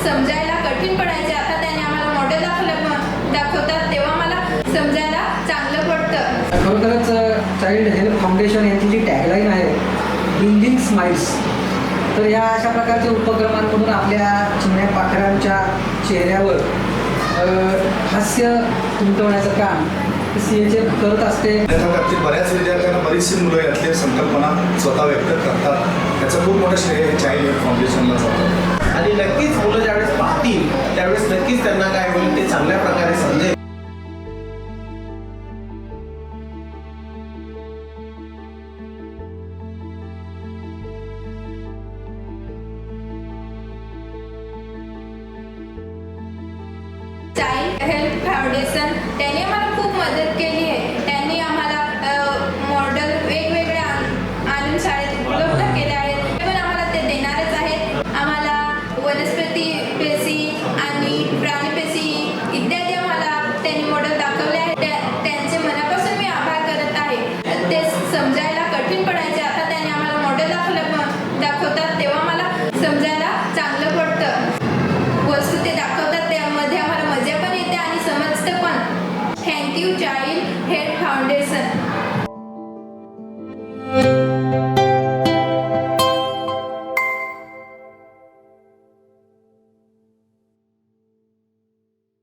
समजायला कठीण पडायचे, आता त्याने आम्हाला मॉडेल दाखवतात तेव्हा मला समजायला चांगलं पडतं. खरोखरच चाइल्ड हेल्प फाउंडेशन यांची जी टॅगलाईन आहे, ब्रिंगिंग स्माइल्स, तर या अशा प्रकारच्या उपक्रमांमधून आपल्या चिमण्या पाखरांच्या चेहऱ्यावर हास्य उमटवण्याचं काम CHL करत असते. बऱ्याच विद्यार्थ्यांना बरीचशी मुलं यातली संकल्पना स्वतः व्यक्त करतात, त्याचं खूप मोठं श्रेय हे चाइल्ड हेल्प फाउंडेशनला जातं. आणि नक्कीच मुलं ज्यावेळेस पाहतील त्यावेळेस नक्कीच त्यांना काय होईल ते चांगल्या प्रकारे समजेल. चाइल्ड हेल्प फाउंडेशन त्यांनी आम्हाला खूप मदत केली आहे. त्यांनी आम्हाला मॉडेल वेगवेगळे आणून शाळेत उपलब्ध केले आहेत, पण आम्हाला ते देणारच आहेत. आम्हाला वनस्पती पेशी आणि प्राणी पेशी इत्यादी आम्हाला त्यांनी मॉडेल दाखवले आहे. त्यांचे मनापासून मी आभार करत आहे. ते समजायला कठीण पडायचे, आता त्यांनी आम्हाला मॉडेल दाखवतात तेव्हा मला समजायला चांगलं पडतं. वस्तू ते दाखवतात त्यामध्ये आम्हाला मजा पण येते आणि समजतं पण. Thank you child help foundation.